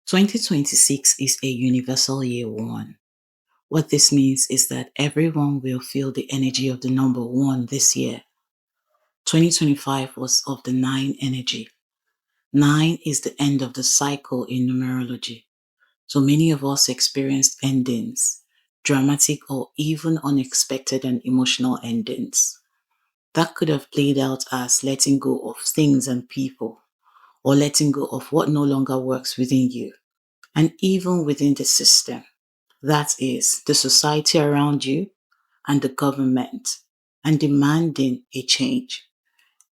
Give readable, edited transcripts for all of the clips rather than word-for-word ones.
2026 is a universal year one. What this means is that everyone will feel the energy of the number one this year. 2025 was of the nine energy. Nine is the end of the cycle in numerology. So many of us experienced endings, dramatic or even unexpected and emotional endings. That could have played out as letting go of things and people, or letting go of what no longer works within you, and even within the system. That is, the society around you and the government, and demanding a change.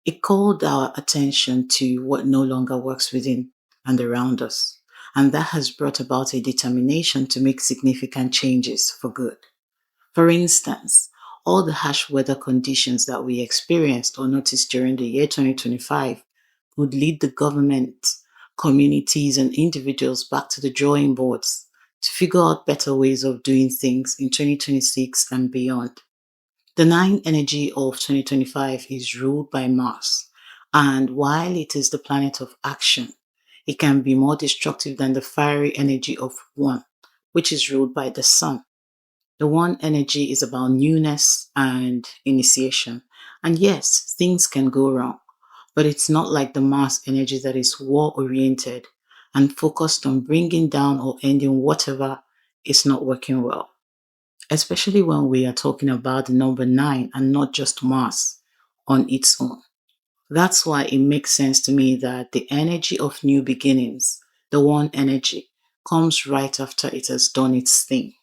It called our attention to what no longer works within and around us, and that has brought about a determination to make significant changes for good. For instance, all the harsh weather conditions that we experienced or noticed during the year 2025 would lead the government, communities, and individuals back to the drawing boards to figure out better ways of doing things in 2026 and beyond. The nine energy of 2025 is ruled by Mars, and while it is the planet of action, it can be more destructive than the fiery energy of one, which is ruled by the Sun. The one energy is about newness and initiation. And yes, things can go wrong, but it's not like the Mars energy that is war oriented and focused on bringing down or ending whatever is not working well, especially when we are talking about the number nine and not just Mars on its own. That's why it makes sense to me that the energy of new beginnings, the one energy, comes right after it has done its thing.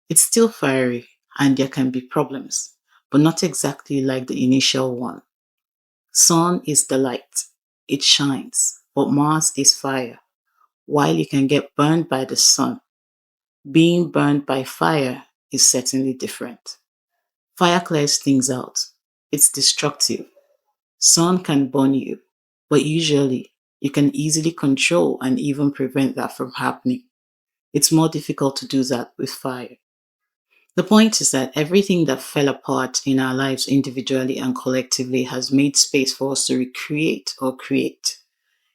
It's still fiery and there can be problems, but not exactly like the initial one. Sun is the light. It shines, but Mars is fire. While you can get burned by the sun, being burned by fire is certainly different. Fire clears things out. It's destructive. Sun can burn you, but usually you can easily control and even prevent that from happening. It's more difficult to do that with fire. The point is that everything that fell apart in our lives individually and collectively has made space for us to recreate or create.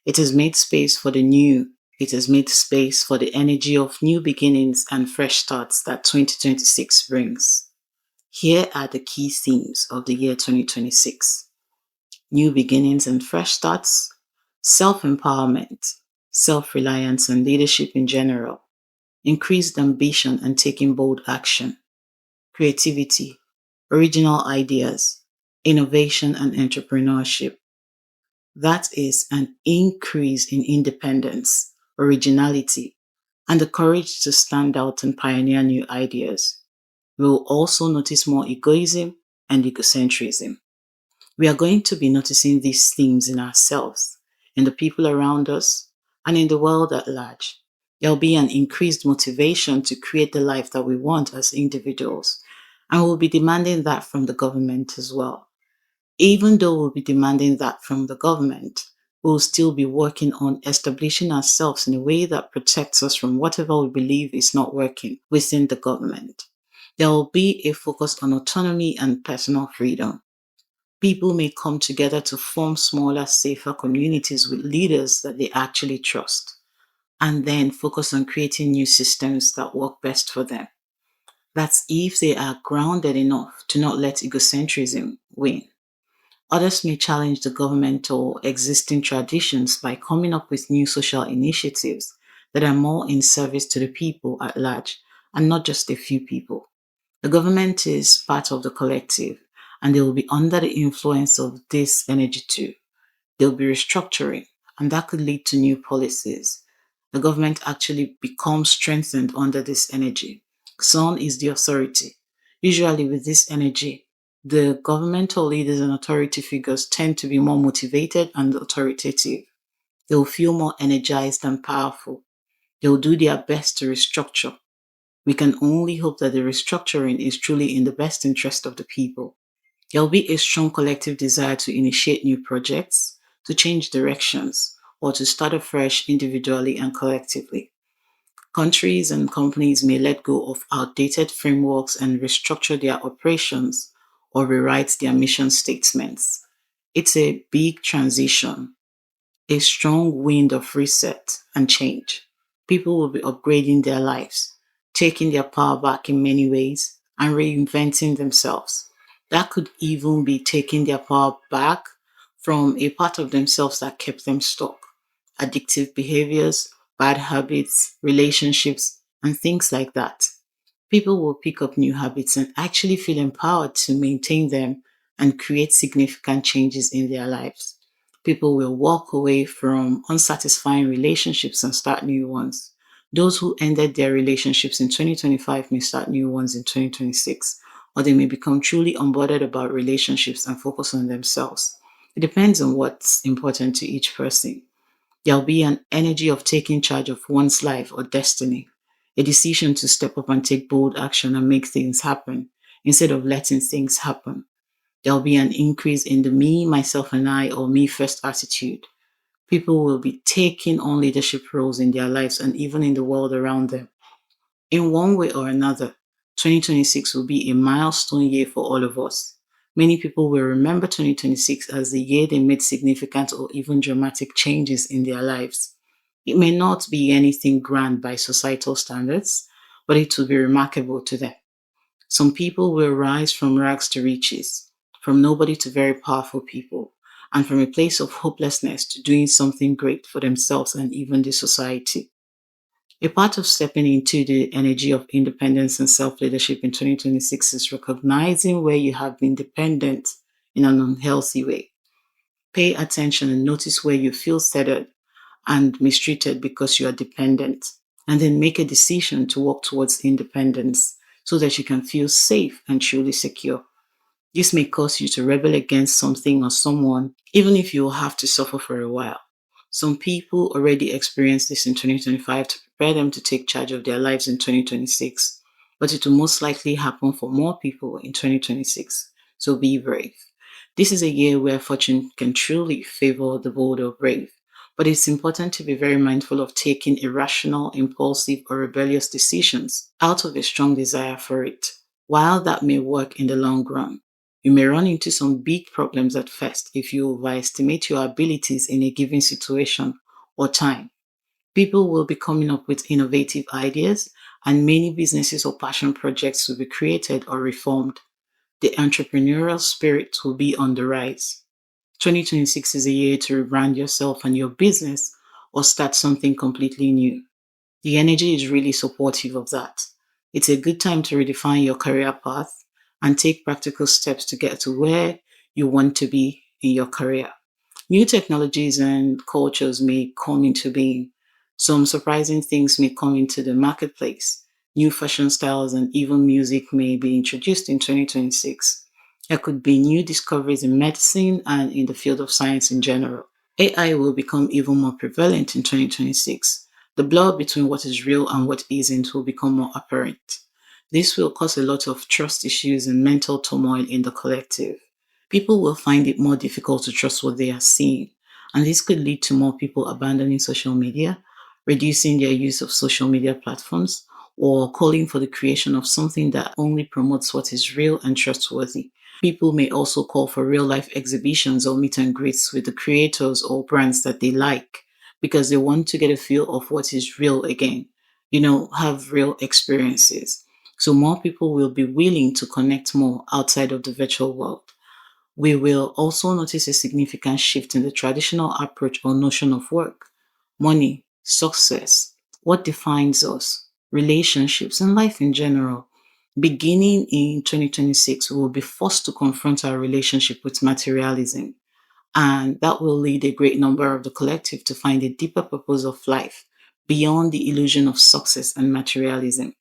It has made space for the new. It has made space for the energy of new beginnings and fresh starts that 2026 brings. Here are the key themes of the year 2026: new beginnings and fresh starts, self empowerment, self reliance, and leadership in general, increased ambition and taking bold action, creativity, original ideas, innovation, and entrepreneurship. That is an increase in independence, originality, and the courage to stand out and pioneer new ideas. We will also notice more egoism and egocentrism. We are going to be noticing these themes in ourselves, in the people around us, and in the world at large. There'll be an increased motivation to create the life that we want as individuals, and we'll be demanding that from the government as well. Even though we'll be demanding that from the government, we'll still be working on establishing ourselves in a way that protects us from whatever we believe is not working within the government. There will be a focus on autonomy and personal freedom. People may come together to form smaller, safer communities with leaders that they actually trust, and then focus on creating new systems that work best for them. That's if they are grounded enough to not let egocentrism win. Others may challenge the government or existing traditions by coming up with new social initiatives that are more in service to the people at large and not just a few people. The government is part of the collective, and they will be under the influence of this energy too. They'll be restructuring, and that could lead to new policies. The government actually becomes strengthened under this energy. Sun is the authority. Usually, with this energy, the governmental leaders and authority figures tend to be more motivated and authoritative. They'll feel more energized and powerful. They'll do their best to restructure. We can only hope that the restructuring is truly in the best interest of the people. There will be a strong collective desire to initiate new projects, to change directions, or to start afresh individually and collectively. Countries and companies may let go of outdated frameworks and restructure their operations or rewrite their mission statements. It's a big transition, a strong wind of reset and change. People will be upgrading their lives, taking their power back in many ways, and reinventing themselves. That could even be taking their power back from a part of themselves that kept them stuck. Addictive behaviors, bad habits, relationships, and things like that. People will pick up new habits and actually feel empowered to maintain them and create significant changes in their lives. People will walk away from unsatisfying relationships and start new ones. Those who ended their relationships in 2025 may start new ones in 2026, or they may become truly unbothered about relationships and focus on themselves. It depends on what's important to each person. There'll be an energy of taking charge of one's life or destiny, a decision to step up and take bold action and make things happen instead of letting things happen. There'll be an increase in the me, myself, and I or me first attitude. People will be taking on leadership roles in their lives and even in the world around them. In one way or another, 2026 will be a milestone year for all of us. Many people will remember 2026 as the year they made significant or even dramatic changes in their lives. It may not be anything grand by societal standards, but it will be remarkable to them. Some people will rise from rags to riches, from nobody to very powerful people, and from a place of hopelessness to doing something great for themselves and even the society. A part of stepping into the energy of independence and self leadership in 2026 is recognizing where you have been dependent in an unhealthy way. Pay attention and notice where you feel tethered and mistreated because you are dependent, and then make a decision to work towards independence so that you can feel safe and truly secure. This may cause you to rebel against something or someone, even if you will have to suffer for a while. Some people already experienced this in 2025 to prepare them to take charge of their lives in 2026, but it will most likely happen for more people in 2026. So be brave. This is a year where fortune can truly favor the bold or brave, but it's important to be very mindful of taking irrational, impulsive, or rebellious decisions out of a strong desire for it. While that may work in the long run, you may run into some big problems at first if you overestimate your abilities in a given situation or time. People will be coming up with innovative ideas, and many businesses or passion projects will be created or reformed. The entrepreneurial spirit will be on the rise. 2026 is a year to rebrand yourself and your business or start something completely new. The energy is really supportive of that. It's a good time to redefine your career path and take practical steps to get to where you want to be in your career. New technologies and cultures may come into being. Some surprising things may come into the marketplace. New fashion styles and even music may be introduced in 2026. There could be new discoveries in medicine and in the field of science in general. AI will become even more prevalent in 2026. The blur between what is real and what isn't will become more apparent. This will cause a lot of trust issues and mental turmoil in the collective. People will find it more difficult to trust what they are seeing, and this could lead to more people abandoning social media, reducing their use of social media platforms, or calling for the creation of something that only promotes what is real and trustworthy. People may also call for real life exhibitions or meet and greets with the creators or brands that they like because they want to get a feel of what is real again, have real experiences. So more people will be willing to connect more outside of the virtual world. We will also notice a significant shift in the traditional approach or notion of work, money, success, what defines us, relationships, and life in general. Beginning in 2026, we will be forced to confront our relationship with materialism, and that will lead a great number of the collective to find a deeper purpose of life beyond the illusion of success and materialism.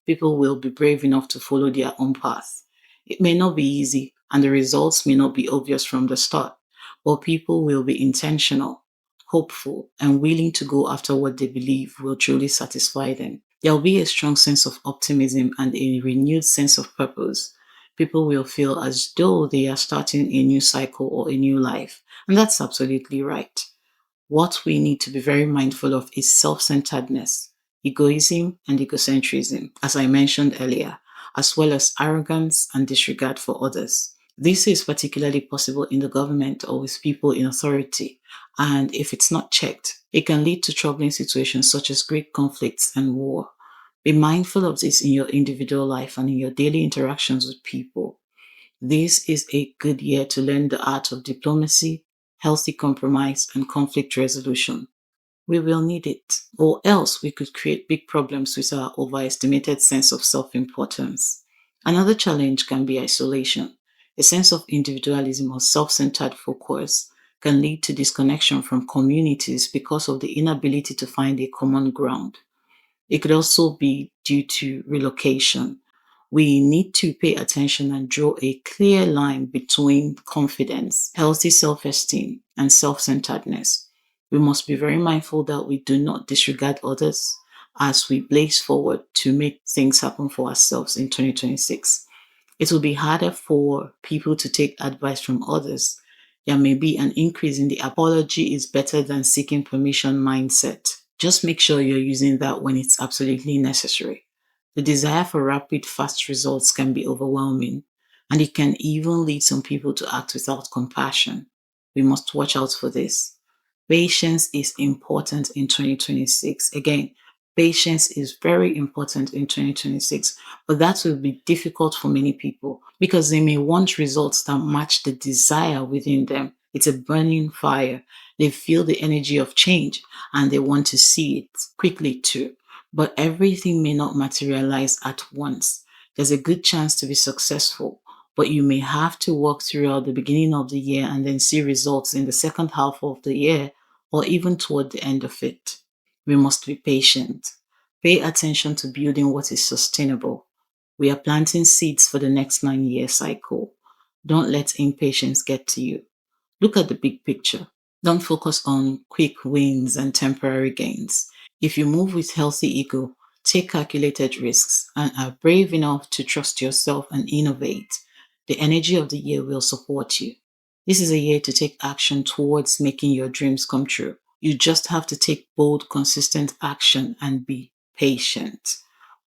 People will be brave enough to follow their own path. It may not be easy, and the results may not be obvious from the start, but people will be intentional, hopeful, and willing to go after what they believe will truly satisfy them. There will be a strong sense of optimism and a renewed sense of purpose. People will feel as though they are starting a new cycle or a new life, and that's absolutely right. What we need to be very mindful of is self centeredness, egoism, and egocentrism, as I mentioned earlier, as well as arrogance and disregard for others. This is particularly possible in the government or with people in authority, and if it's not checked, it can lead to troubling situations such as great conflicts and war. Be mindful of this in your individual life and in your daily interactions with people. This is a good year to learn the art of diplomacy, healthy compromise, and conflict resolution. We will need it, or else we could create big problems with our overestimated sense of self importance. Another challenge can be isolation. A sense of individualism or self centered focus can lead to disconnection from communities because of the inability to find a common ground. It could also be due to relocation. We need to pay attention and draw a clear line between confidence, healthy self esteem, and self centeredness. We must be very mindful that we do not disregard others as we blaze forward to make things happen for ourselves in 2026. It will be harder for people to take advice from others. There may be an increase in the apology is better than seeking permission mindset. Just make sure you're using that when it's absolutely necessary. The desire for rapid, fast results can be overwhelming, and it can even lead some people to act without compassion. We must watch out for this. Patience is important in 2026. Again, patience is very important in 2026, but that will be difficult for many people because they may want results that match the desire within them. It's a burning fire. They feel the energy of change and they want to see it quickly too. But everything may not materialize at once. There's a good chance to be successful, but you may have to work throughout the beginning of the year and then see results in the second half of the year or even toward the end of it. We must be patient. Pay attention to building what is sustainable. We are planting seeds for the next 9 year cycle. Don't let impatience get to you. Look at the big picture. Don't focus on quick wins and temporary gains. If you move with healthy ego, take calculated risks, and are brave enough to trust yourself and innovate, the energy of the year will support you. This is a year to take action towards making your dreams come true. You just have to take bold, consistent action and be patient.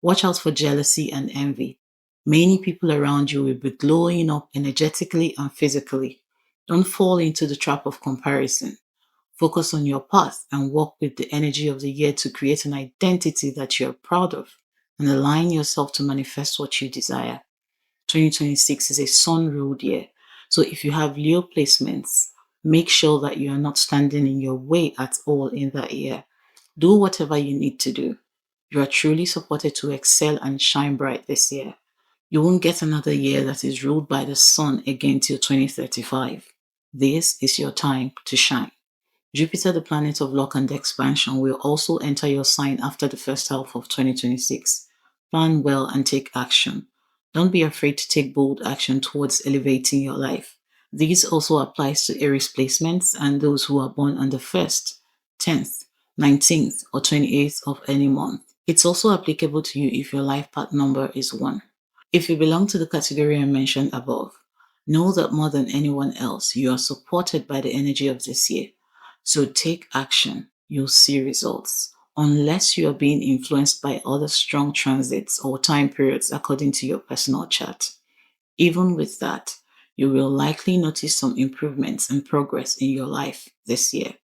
Watch out for jealousy and envy. Many people around you will be glowing up energetically and physically. Don't fall into the trap of comparison. Focus on your path and work with the energy of the year to create an identity that you're proud of and align yourself to manifest what you desire. 2026 is a sun ruled year. So if you have Leo placements, make sure that you are not standing in your way at all in that year. Do whatever you need to do. You are truly supported to excel and shine bright this year. You won't get another year that is ruled by the sun again till 2035. This is your time to shine. Jupiter, the planet of luck and expansion, will also enter your sign after the first half of 2026. Plan well and take action. Don't be afraid to take bold action towards elevating your life. This also applies to Aries placements and those who are born on the 1st, 10th, 19th, or 28th of any month. It's also applicable to you if your life path number is 1. If you belong to the category I mentioned above, know that more than anyone else, you are supported by the energy of this year. So take action, you'll see results. Unless you are being influenced by other strong transits or time periods according to your personal chart. Even with that, you will likely notice some improvements and progress in your life this year.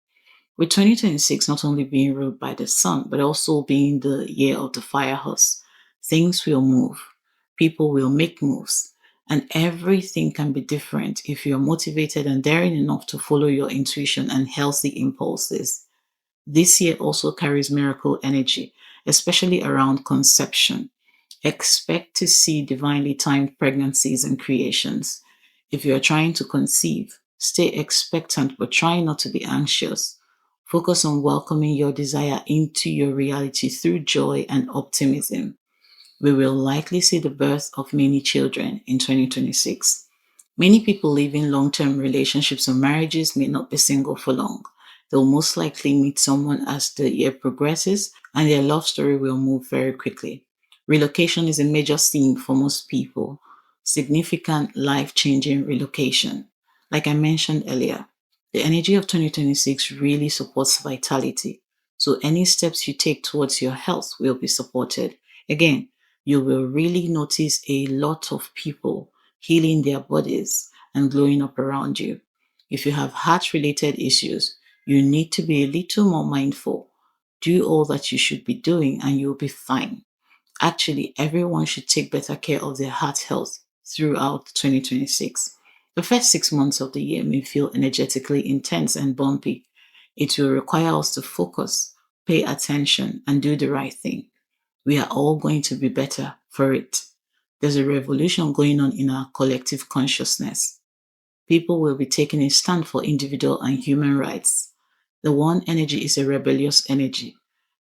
With 2026 not only being ruled by the sun, but also being the year of the fire horse, things will move, people will make moves, and everything can be different if you're motivated and daring enough to follow your intuition and healthy impulses. This year also carries miracle energy, especially around conception. Expect to see divinely timed pregnancies and creations. If you are trying to conceive, stay expectant but try not to be anxious. Focus on welcoming your desire into your reality through joy and optimism. We will likely see the birth of many children in 2026. Many people live in long term relationships or marriages may not be single for long. They'll most likely meet someone as the year progresses, and their love story will move very quickly. Relocation is a major theme for most people. Significant life changing relocation. Like I mentioned earlier, the energy of 2026 really supports vitality. So any steps you take towards your health will be supported. Again, you will really notice a lot of people healing their bodies and glowing up around you. If you have heart related issues, you need to be a little more mindful. Do all that you should be doing and you'll be fine. Actually, everyone should take better care of their heart health throughout 2026. The first 6 months of the year may feel energetically intense and bumpy. It will require us to focus, pay attention, and do the right thing. We are all going to be better for it. There's a revolution going on in our collective consciousness. People will be taking a stand for individual and human rights. The one energy is a rebellious energy.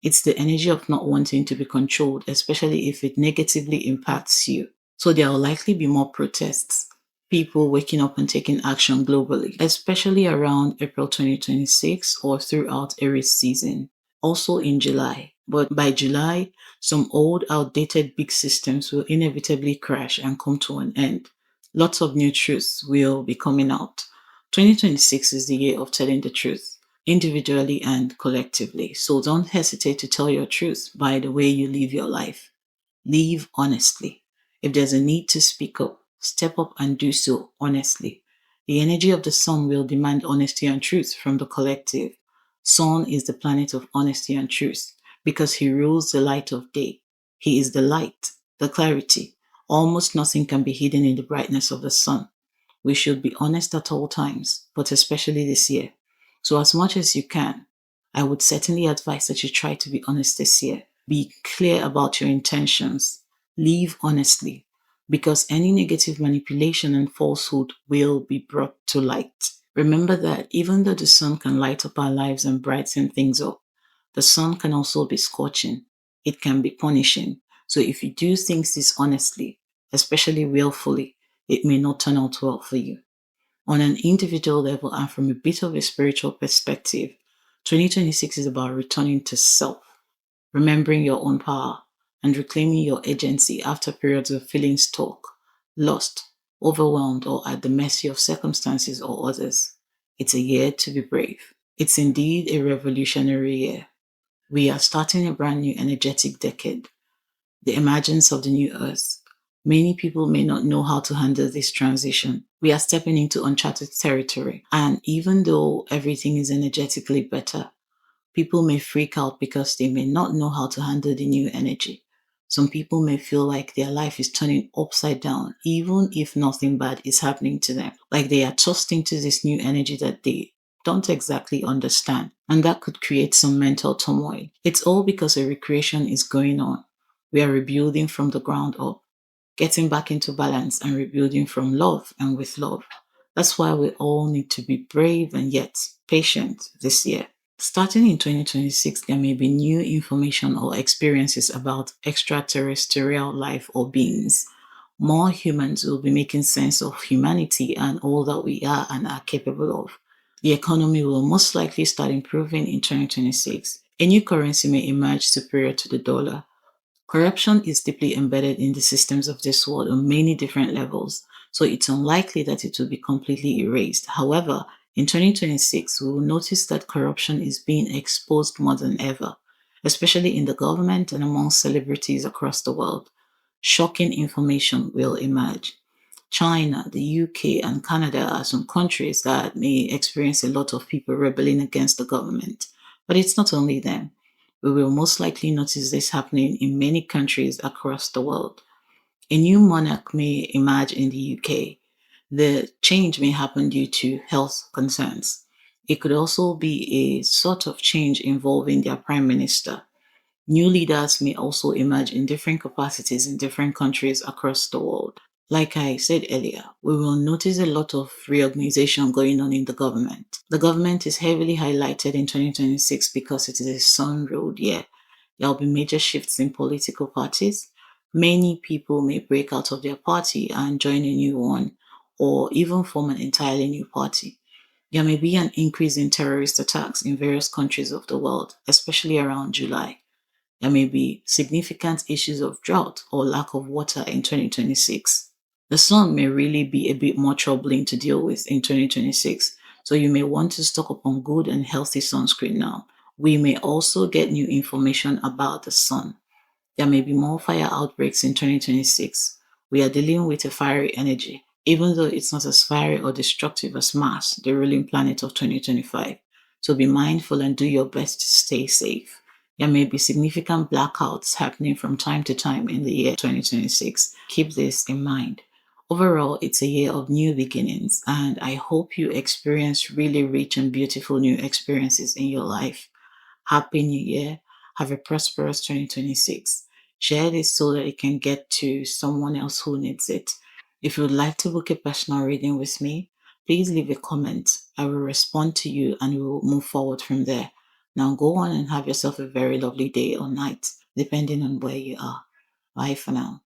It's the energy of not wanting to be controlled, especially if it negatively impacts you. So there will likely be more protests, people waking up and taking action globally, especially around April 2026 or throughout Aries season. Also in July. But by July, some old, outdated big systems will inevitably crash and come to an end. Lots of new truths will be coming out. 2026 is the year of telling the truth, individually and collectively. So don't hesitate to tell your truth by the way you live your life. Live honestly. If there's a need to speak up, step up and do so honestly. The energy of the sun will demand honesty and truth from the collective. Sun is the planet of honesty and truth because he rules the light of day. He is the light, the clarity. Almost nothing can be hidden in the brightness of the sun. We should be honest at all times, but especially this year. So, as much as you can, I would certainly advise that you try to be honest this year. Be clear about your intentions. Live honestly, because any negative manipulation and falsehood will be brought to light. Remember that even though the sun can light up our lives and brighten things up, the sun can also be scorching. It can be punishing. So if you do things dishonestly, especially willfully, it may not turn out well for you. On an individual level and from a bit of a spiritual perspective, 2026 is about returning to self, remembering your own power, and reclaiming your agency after periods of feeling stuck, lost, overwhelmed, or at the mercy of circumstances or others. It's a year to be brave. It's indeed a revolutionary year. We are starting a brand new energetic decade, the emergence of the new earth. Many people may not know how to handle this transition. We are stepping into uncharted territory, and even though everything is energetically better, people may freak out because they may not know how to handle the new energy. Some people may feel like their life is turning upside down, even if nothing bad is happening to them. Like they are tossed into this new energy that they don't exactly understand. And that could create some mental turmoil. It's all because a recreation is going on. We are rebuilding from the ground up, getting back into balance and rebuilding from love and with love. That's why we all need to be brave and yet patient this year. Starting in 2026, there may be new information or experiences about extraterrestrial life or beings. More humans will be making sense of humanity and all that we are and are capable of. The economy will most likely start improving in 2026. A new currency may emerge superior to the dollar. Corruption is deeply embedded in the systems of this world on many different levels, so it's unlikely that it will be completely erased. However, in 2026, we will notice that corruption is being exposed more than ever, especially in the government and among celebrities across the world. Shocking information will emerge. China, the UK, and Canada are some countries that may experience a lot of people rebelling against the government. But it's not only them. We will most likely notice this happening in many countries across the world. A new monarch may emerge in the UK. The change may happen due to health concerns. It could also be a sort of change involving their prime minister. New leaders may also emerge in different capacities in different countries across the world. Like I said earlier, we will notice a lot of reorganization going on in the government. The government is heavily highlighted in 2026 because it is a sun road year. There will be major shifts in political parties. Many people may break out of their party and join a new one, or even form an entirely new party. There may be an increase in terrorist attacks in various countries of the world, especially around July. There may be significant issues of drought or lack of water in 2026. The sun may really be a bit more troubling to deal with in 2026, so you may want to stock up on good and healthy sunscreen now. We may also get new information about the sun. There may be more fire outbreaks in 2026. We are dealing with a fiery energy. even though it's not as fiery or destructive as Mars, the ruling planet of 2025. So be mindful and do your best to stay safe. There may be significant blackouts happening from time to time in the year 2026. Keep this in mind. Overall, it's a year of new beginnings, and I hope you experience really rich and beautiful new experiences in your life. Happy New Year. Have a prosperous 2026. Share this so that it can get to someone else who needs it. If you would like to book a personal reading with me, please leave a comment. I will respond to you and we will move forward from there. Now go on and have yourself a very lovely day or night, depending on where you are. Bye for now.